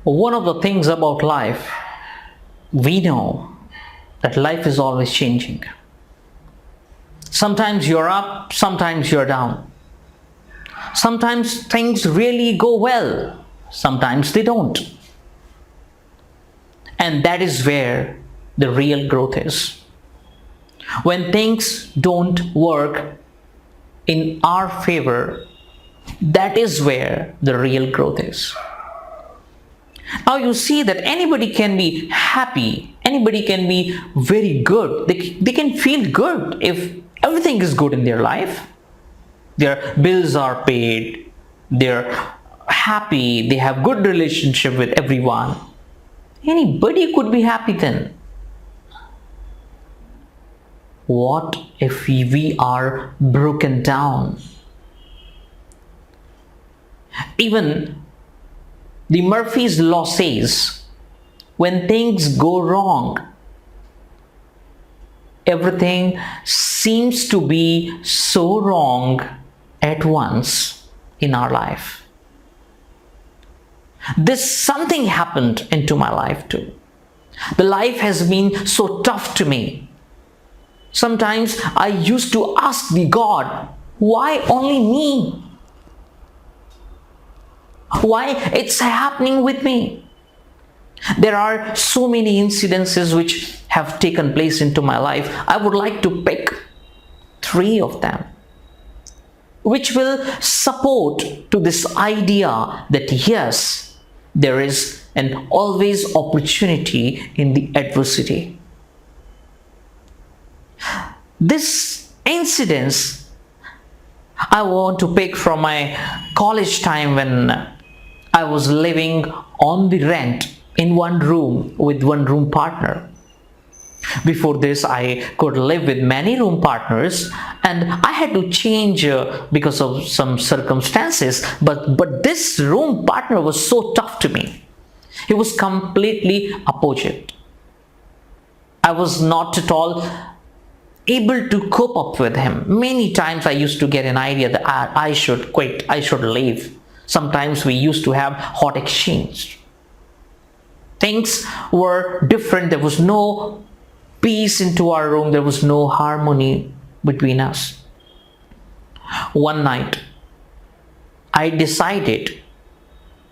One of the things about life, we know that life is always changing. Sometimes you're up, sometimes you're down. Sometimes things really go well, sometimes they don't. And that is where the real growth is. When things don't work in our favor, that is where the real growth is. Now you see that anybody can be happy, anybody can be very good, they can feel good if everything is good in their life. Their bills are paid, they're happy, they have good relationship with everyone. Anybody could be happy then. What if we are broken down? Even the Murphy's Law says, when things go wrong, everything seems to be so wrong at once in our life. This something happened into my life too. The life has been so tough to me. Sometimes I used to ask the God, why only me? Why it's happening with me? There are so many incidences which have taken place into my life. I would like to pick 3 of them, which will support to this idea that yes, there is an always opportunity in the adversity. This incidents I want to pick from my college time when I was living on the rent in one room with one room partner. Before this, I could live with many room partners and I had to change because of some circumstances. But this room partner was so tough to me. He was completely opposite. I was not at all able to cope up with him. Many times I used to get an idea that I should quit, I should leave. Sometimes we used to have hot exchange. Things were different. There was no peace into our room. There was no harmony between us. One night, I decided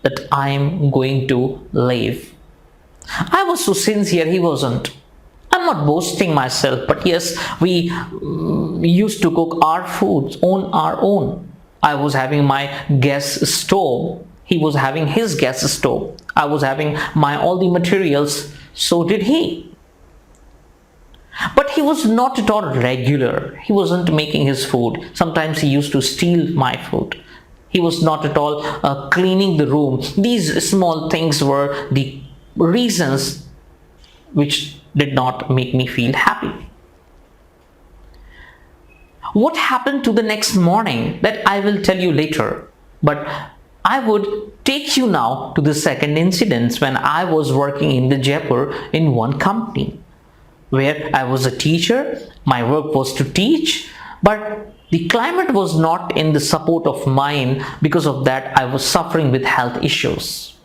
that I am going to leave. I was so sincere, he wasn't. I'm not boasting myself, but yes, we used to cook our foods on our own. I was having my gas stove. He was having his gas stove. I was having my all the materials. So did he. But he was not at all regular. He wasn't making his food. Sometimes he used to steal my food. He was not at all cleaning the room. These small things were the reasons which did not make me feel happy. What happened to the next morning, that I will tell you later. But I would take you now to the second incident when I was working in the Jaipur in one company where I was a teacher. My work was to teach, but the climate was not in the support of mine. Because of that, I was suffering with health issues.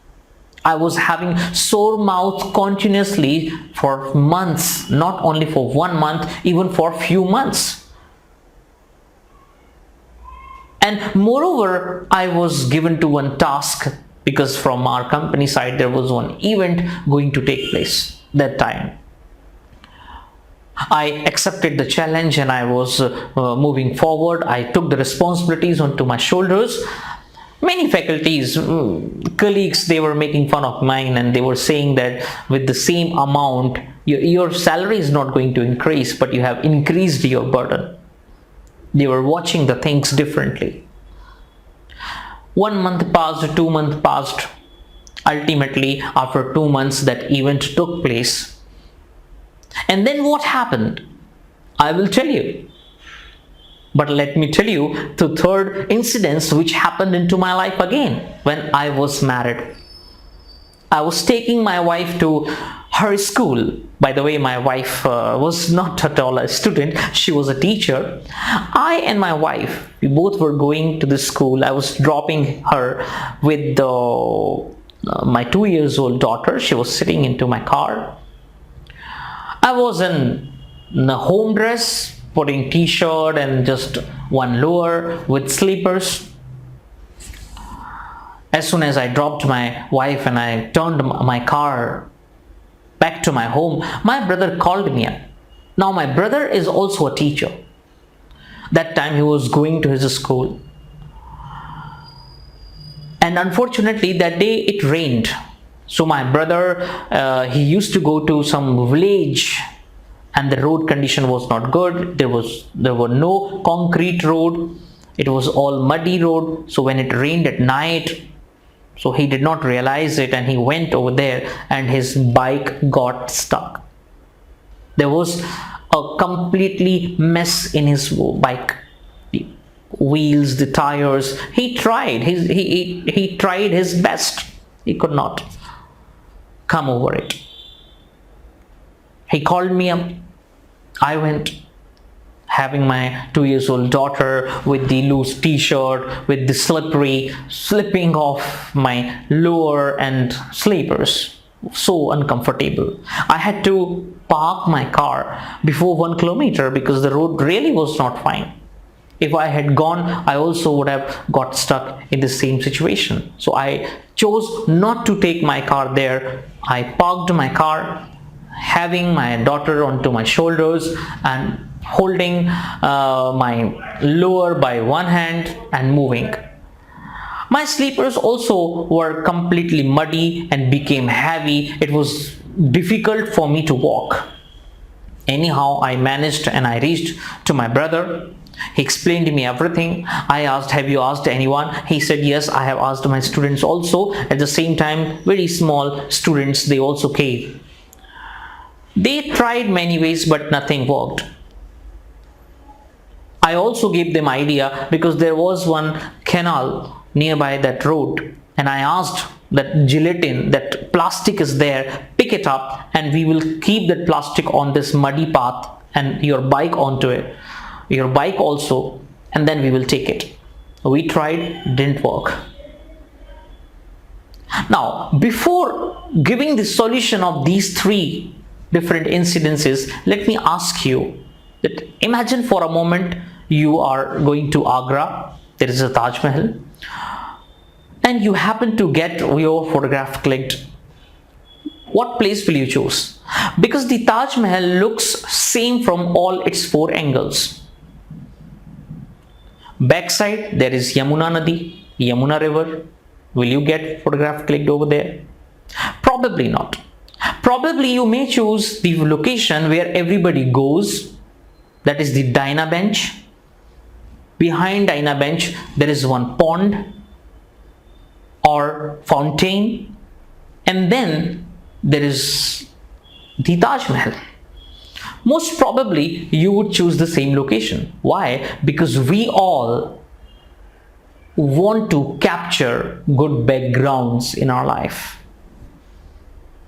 I was having sore mouth continuously for months, not only for 1 month, even for few months. And moreover, I was given to one task because from our company side there was one event going to take place that time. I accepted the challenge and I was moving forward. I took the responsibilities onto my shoulders. Many faculties, colleagues, they were making fun of mine and they were saying that with the same amount, your salary is not going to increase, but you have increased your burden. They were watching the things differently. 1 month passed, 2 months passed. Ultimately, after 2 months, that event took place. And then what happened? I will tell you. But let me tell you the third incident which happened into my life again when I was married. I was taking my wife to her school. By the way, my wife was not at all a student. She was a teacher. I and my wife, we both were going to the school. I was dropping her with the my 2 years old daughter, she was sitting into my car. I was in a home dress, putting t-shirt and just one lower with slippers. As soon as I dropped my wife and I turned my car back to my home, my brother called me up. Now my brother is also a teacher. That time he was going to his school. And unfortunately that day it rained. So my brother, he used to go to some village and the road condition was not good. There were no concrete road. It was all muddy road. So when it rained at night, so he did not realize it and he went over there and his bike got stuck. There was a completely mess in his bike. The wheels, the tires. He tried. He tried his best. He could not come over it. He called me up. I went, having my 2 years old daughter with the loose t-shirt, with the slipping off my lower and slippers. So uncomfortable. I had to park my car before 1 kilometer because the road really was not fine. If I had gone, I also would have got stuck in the same situation. So I chose not to take my car there. I parked my car, having my daughter onto my shoulders and holding my lower by one hand and moving. My slippers also were completely muddy and became heavy. It was difficult for me to walk. Anyhow, I managed and I reached to my brother. He explained to me everything. I asked, have you asked anyone? He said, yes, I have asked my students also. At the same time, very small students, they also came. They tried many ways, but nothing worked. I also gave them idea because there was one canal nearby that road, and I asked that gelatin, that plastic is there, pick it up and we will keep that plastic on this muddy path and your bike onto it, your bike also, and then we will take it. We tried, didn't work. Now, before giving the solution of these three different incidences, let me ask you that imagine for a moment you are going to Agra, there is a Taj Mahal, and you happen to get your photograph clicked. What place will you choose? Because the Taj Mahal looks same from all its 4 angles. Backside there is Yamuna Nadi, Yamuna River. Will you get photograph clicked over there? Probably not. Probably you may choose the location where everybody goes, that is the Dina bench. Behind Dina bench there is one pond or fountain, and then there is the Taj Mahal. Most probably you would choose the same location. Why? Because we all want to capture good backgrounds in our life.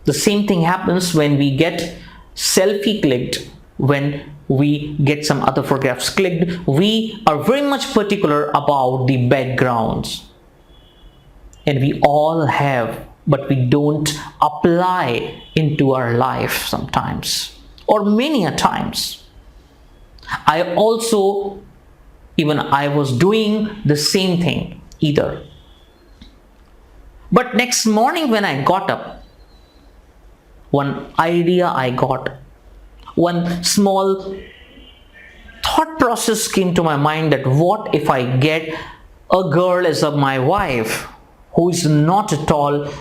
The same thing happens when we get selfie clicked, when we get some other photographs clicked. We are very much particular about the backgrounds, and we all have, but we don't apply into our life sometimes, or many a times. I was doing the same thing either. But next morning when I got up, one idea I got, one small thought process came to my mind, that what if I get a girl as my wife who is not at all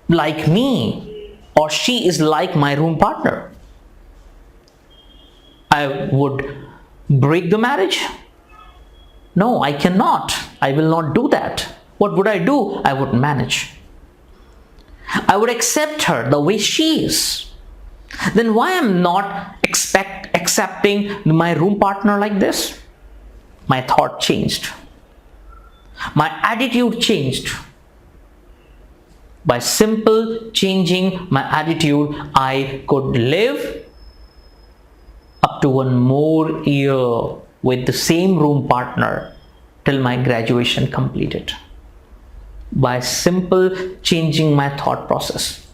like me, or she is like my room partner? I would break the marriage? No, I cannot. I will not do that. What would I do? I would manage. I would accept her the way she is. Then why am not accepting my room partner like this? My thought changed. My attitude changed. By simple changing my attitude, I could live up to 1 more year with the same room partner till my graduation completed. by simple changing my thought process.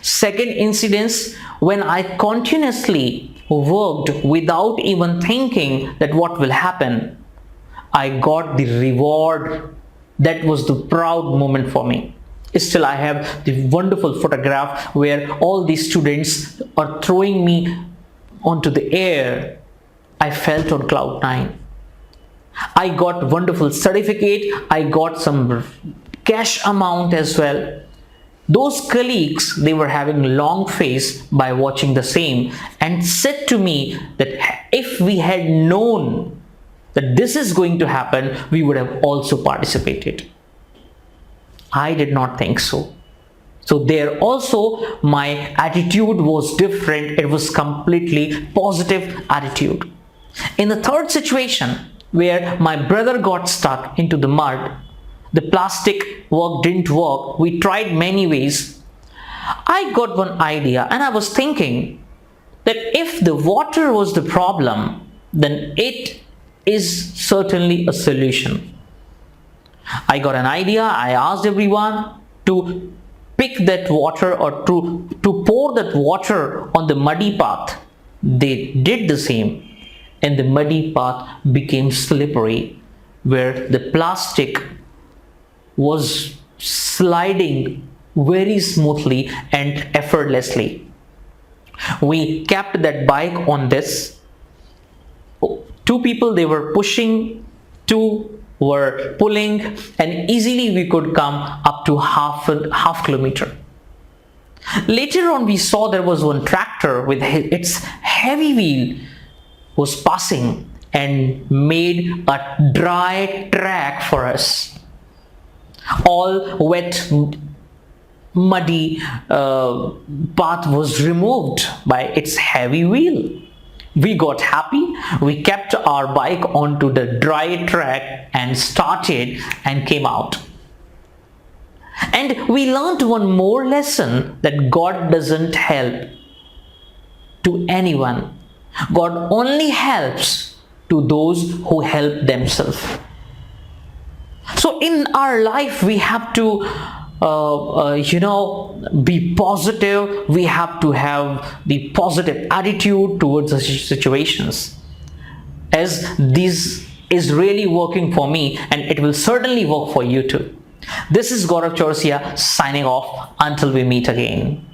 Second incidence, when I continuously worked without even thinking that what will happen, I got the reward. That was the proud moment for me. Still, I have the wonderful photograph where all these students are throwing me onto the air. I felt on cloud 9. I got wonderful certificate. I got some cash amount as well. Those colleagues, they were having long face by watching the same and said to me that if we had known that this is going to happen, we would have also participated. I did not think so. So there also my attitude was different. It was completely positive attitude. In the third situation, where my brother got stuck into the mud, the plastic work didn't work. We tried many ways. I got one idea and I was thinking that if the water was the problem, then it is certainly a solution. I got an idea. I asked everyone to pick that water or to pour that water on the muddy path. They did the same, and the muddy path became slippery, where the plastic was sliding very smoothly and effortlessly. We kept that bike on this. Two people, they were pushing, two were pulling, and easily we could come up to half kilometer. Later on, we saw there was one tractor with its heavy wheel was passing and made a dry track for us. All wet, muddy path was removed by its heavy wheel. We got happy. We kept our bike onto the dry track and started and came out. And we learned one more lesson, that God doesn't help to anyone. God only helps to those who help themselves. So in our life, we have to be positive. We have to have the positive attitude towards the situations, as this is really working for me, and it will certainly work for you too. This is Gaurav Chourasiya signing off until we meet again.